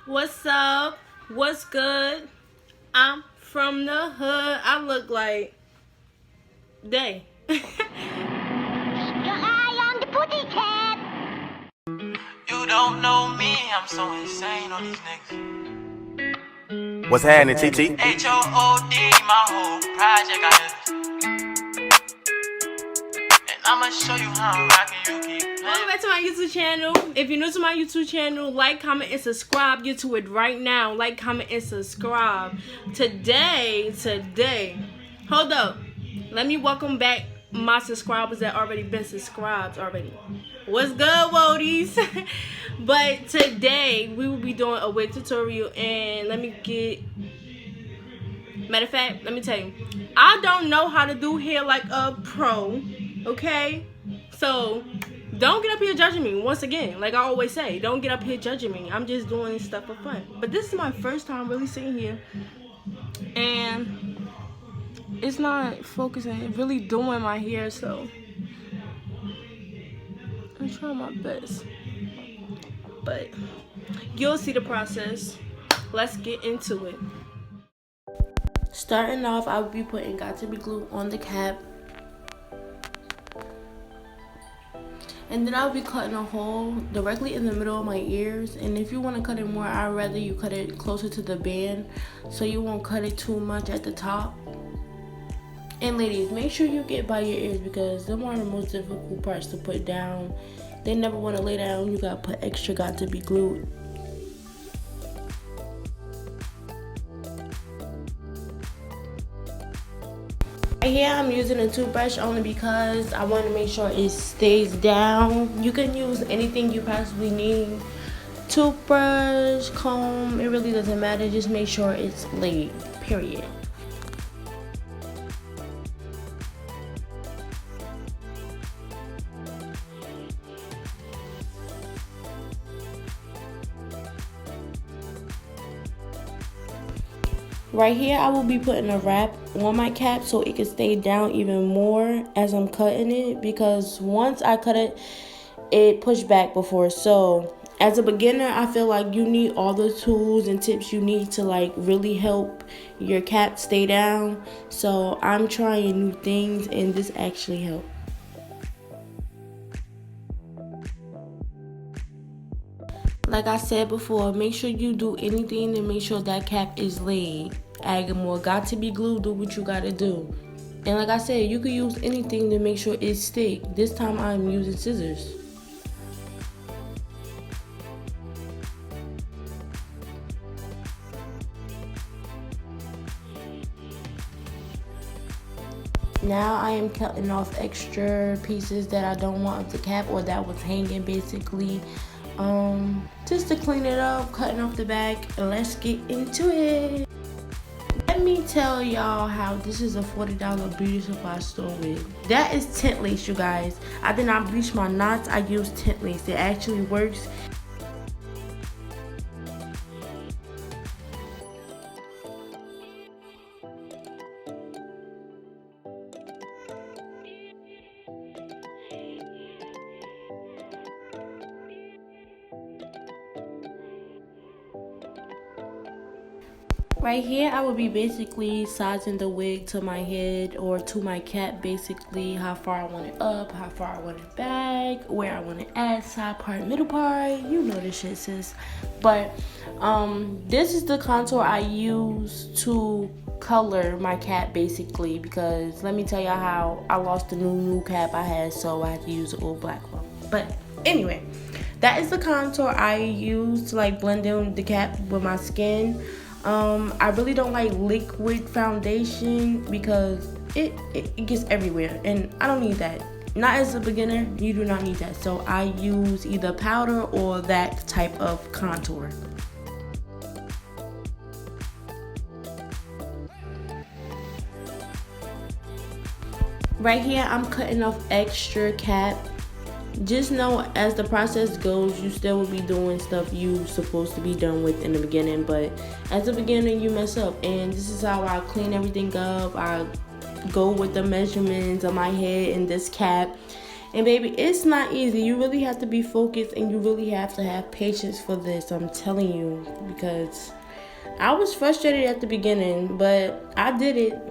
What's up? What's good? I'm from the hood. I look like they. Keep your eye on the putty cat. You don't know me, I'm so insane on these niggas. What's happening, TT? HOOD, my whole project I hit. And I'ma show you how I'm rocking, you keep playing. Welcome back to my YouTube channel. If you're new to my YouTube channel, like, comment, and subscribe. Get to it right now. Like, comment, and subscribe. Today, hold up. Let me welcome back my subscribers that already been subscribed already. What's good, Wodies? But today, we will be doing a wig tutorial, and let me get... Matter of fact, let me tell you. I don't know how to do hair like a pro, okay? So, don't get up here judging me. Once again, like I always say, don't get up here judging me. I'm just doing stuff for fun. But this is my first time really sitting here, and it's not focusing, really doing my hair, so I'm trying my best. But you'll see the process. Let's get into it. Starting off, I will be putting Got To Be Glue on the cap. And then I'll be cutting a hole directly in the middle of my ears. And if you want to cut it more, I'd rather you cut it closer to the band so you won't cut it too much at the top. And ladies, make sure you get by your ears because them are the most difficult parts to put down. They never want to lay down. You gotta put extra Got To Be Glued. Right here, I'm using a toothbrush only because I want to make sure it stays down. You can use anything you possibly need. Toothbrush, comb, it really doesn't matter. Just make sure it's laid, period. Right here, I will be putting a wrap on my cap so it can stay down even more as I'm cutting it, because once I cut it, it pushed back before. So as a beginner, I feel like you need all the tools and tips you need to like really help your cap stay down. So I'm trying new things and this actually helped. Like I said before, make sure you do anything to make sure that cap is laid. Add more Got To Be Glue, do what you gotta do. And like I said, you can use anything to make sure it stick. This time I'm using scissors. Now I am cutting off extra pieces that I don't want of the cap or that was hanging basically. Just to clean it up, cutting off the back, and let's get into it. Let me tell y'all how this is a $40 beauty supply store wig. That is tint lace, you guys. I did not bleach my knots, I used tint lace. It actually works. Right here, I will be basically sizing the wig to my head or to my cap, basically how far I want it up, how far I want it back, where I want it at, side part, middle part, you know this shit, sis. But this is the contour I use to color my cap basically, because let me tell y'all how I lost the new cap I had, so I had to use an old black one. But anyway, that is the contour I use to like blend in the cap with my skin. I really don't like liquid foundation because it gets everywhere and I don't need that. Not as a beginner, you do not need that. So I use either powder or that type of contour. Right here, I'm cutting off extra cap. Just know as the process goes, you still will be doing stuff you supposed to be done with in the beginning, but as a beginner you mess up, and this is how I clean everything up. I go with the measurements of my head and this cap, And baby, it's not easy. You really have to be focused and you really have to have patience for this. I'm telling you, because I was frustrated at the beginning, but I did it.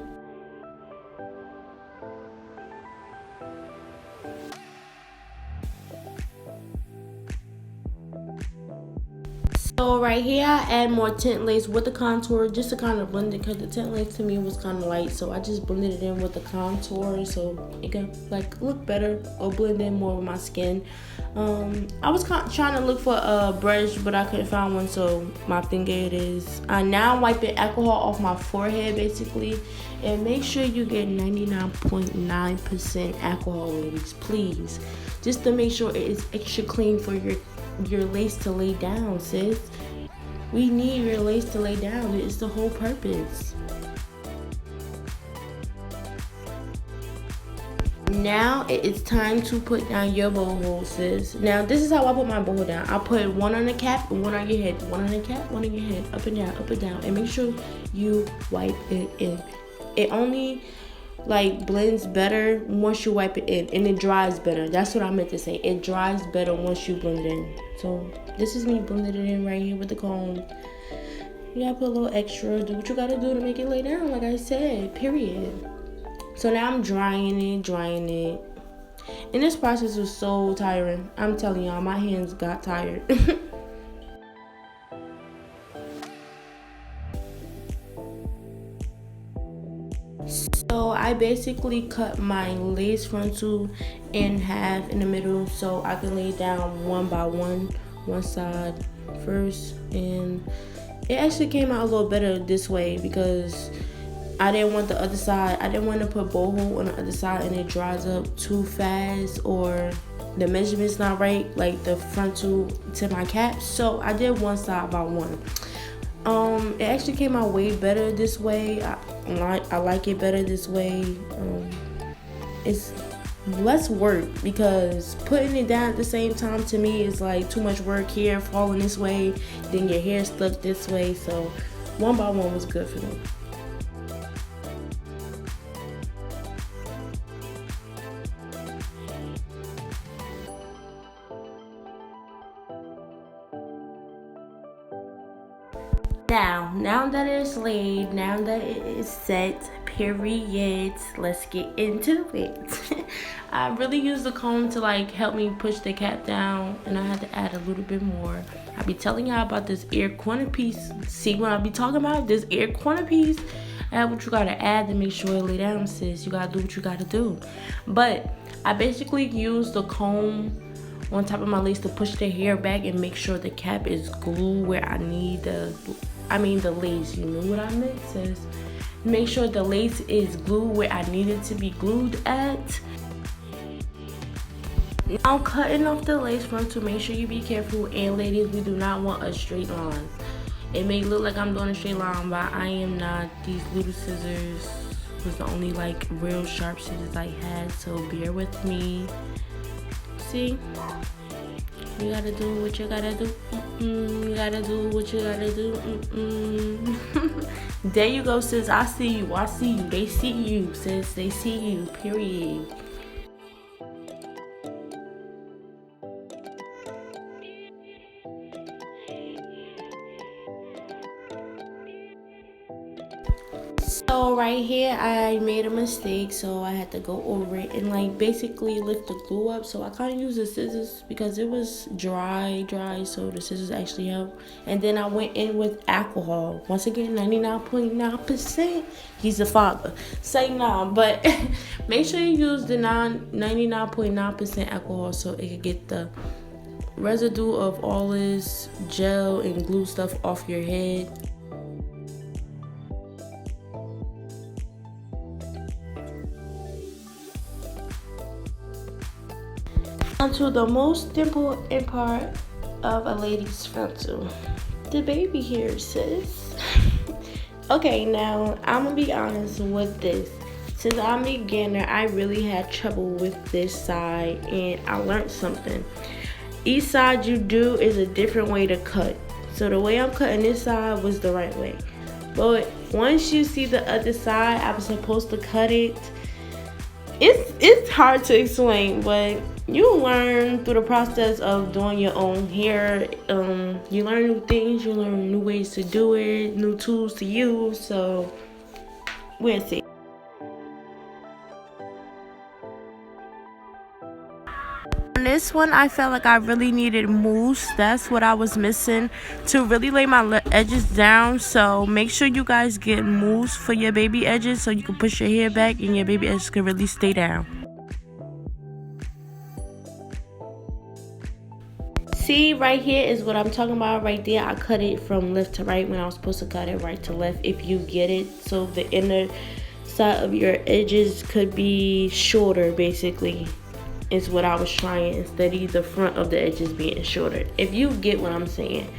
So right here, I add more tint lace with the contour just to kind of blend it, because the tint lace to me was kind of light. So I just blended it in with the contour so it can like look better or blend in more with my skin. I was trying to look for a brush, but I couldn't find one, so my finger it is. I now wiping alcohol off my forehead basically. And make sure you get 99.9% alcohol, ladies, please. Just to make sure it is extra clean for your lace to lay down, sis. We need your lace to lay down. It's the whole purpose. Now it is time to put down your bow hole, sis. Now this is how I put my bow hole down. I put one on the cap and one on your head. One on the cap, one on your head. Up and down, up and down. And make sure you wipe it in. It only like blends better once you wipe it in, and it dries better. That's what I meant to say. It dries better once you blend it in. So this is me blending it in right here with the comb. You gotta put a little extra. Do what you gotta do to make it lay down, like I said, period. So now I'm drying it. And this process was so tiring. I'm telling y'all, my hands got tired. So I basically cut my lace frontal in half in the middle so I can lay down one by one side first. And it actually came out a little better this way because I didn't want the other side. I didn't want to put bow hole on the other side and it dries up too fast or the measurement's not right, like the frontal to my cap. So I did one side by one. It actually came out way better this way. I like it better this way. It's less work because putting it down at the same time to me is like too much work. Here falling this way, then your hair stuck this way. So one by one was good for me. Now that it's laid, now that it is set, period, let's get into it. I really used the comb to like help me push the cap down, and I had to add a little bit more. I be telling y'all about this ear corner piece. See what I be talking about? This ear corner piece. Add what you gotta add to make sure it lay down, sis. You gotta do what you gotta do. But I basically used the comb on top of my lace to push the hair back and make sure the cap is glued where I need the lace. You know what I meant, sis. Make sure the lace is glued where I need it to be glued at. Now cutting off the lace front, to make sure you be careful. And ladies, we do not want a straight line. It may look like I'm doing a straight line, but I am not. These little scissors was the only like real sharp scissors I had, so bear with me. See? You gotta do what you gotta do. You gotta do what you gotta do. There you go, sis. I see you. I see you. They see you, sis. They see you. Period. So right here I made a mistake, so I had to go over it and like basically lift the glue up. So I kind of used the scissors because it was dry, so the scissors actually helped. And then I went in with alcohol. Once again, 99.9%. He's the father. Say nah, but make sure you use the 99.9% alcohol so it can get the residue of all this gel and glue stuff off your head. Onto the most important part of a lady's frontal, the baby hair, sis. Okay, now I'm gonna be honest with this. Since I'm a beginner, I really had trouble with this side, and I learned something. Each side you do is a different way to cut. So the way I'm cutting this side was the right way. But once you see the other side, I was supposed to cut it It's hard to explain, but you learn through the process of doing your own hair. You learn new things, you learn new ways to do it, new tools to use. So we'll see. On this one, I felt like I really needed mousse. That's what I was missing to really lay my edges down. So make sure you guys get mousse for your baby edges so you can push your hair back and your baby edges can really stay down. See, right here is what I'm talking about right there. I cut it from left to right when I was supposed to cut it right to left, if you get it. So the inner side of your edges could be shorter, basically, is what I was trying, instead of the front of the edges being shorter. If you get what I'm saying.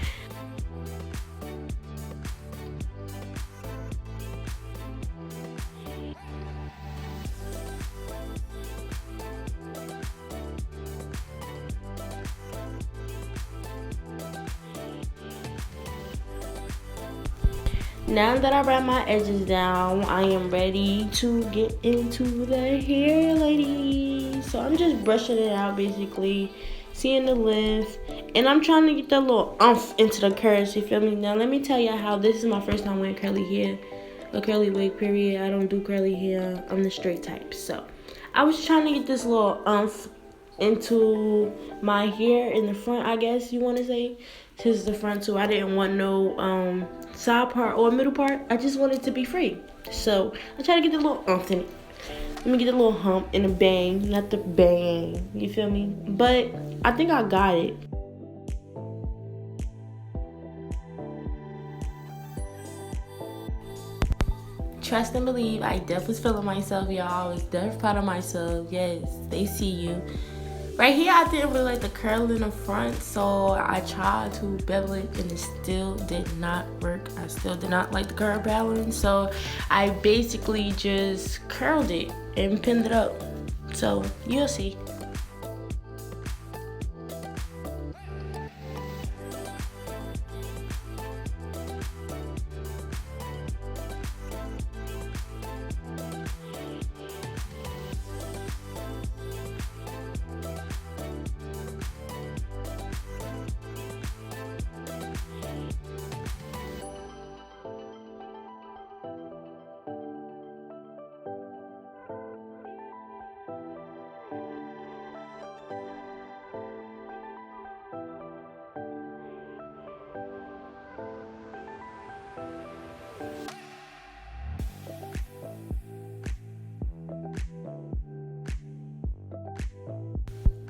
Now that I wrap my edges down, I am ready to get into the hair, ladies. So I'm just brushing it out, basically, seeing the lift, and I'm trying to get that little oomph into the curls, you feel me? Now let me tell you how this is my first time wearing curly hair, a curly wig, period. I don't do curly hair, I'm the straight type. So I was trying to get this little oomph into my hair in the front, I guess you want to say. This is the front too. I didn't want no side part or middle part. I just wanted it to be free. So I try to get the little oomph in it. Let me get a little hump and a bang, not the bang. You feel me? But I think I got it. Trust and believe, I definitely was feeling myself, y'all. I was definitely proud of myself. Yes, they see you. Right here, I didn't really like the curl in the front, so I tried to bevel it, and it still did not work. I still did not like the curl pattern, so I basically just curled it and pinned it up. So you'll see.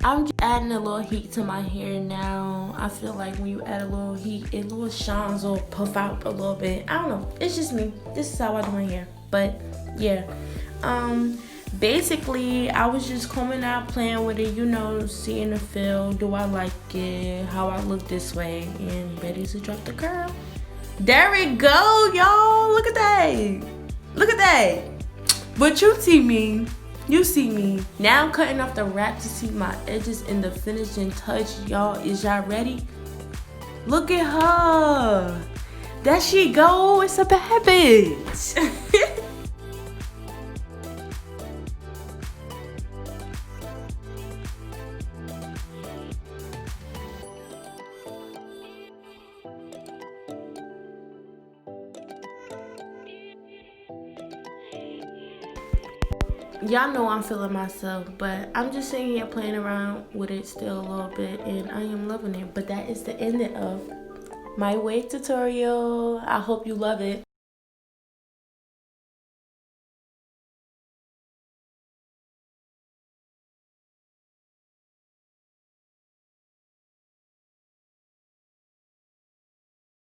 I'm just adding a little heat to my hair now. I feel like when you add a little heat, it little shines or puff out a little bit. I don't know. It's just me. This is how I do my hair. But yeah. Basically, I was just combing out, playing with it, you know, seeing the feel. Do I like it? How I look this way? And ready to drop the curl. There we go, y'all. Look at that. Look at that. But you see me. You see me. Now I'm cutting off the wrap to see my edges in the finishing touch. Y'all, is y'all ready? Look at her. There she go. It's a bad bitch. Y'all know I'm feeling myself, but I'm just sitting here playing around with it still a little bit, and I am loving it. But that is the end of my wig tutorial. I hope you love it.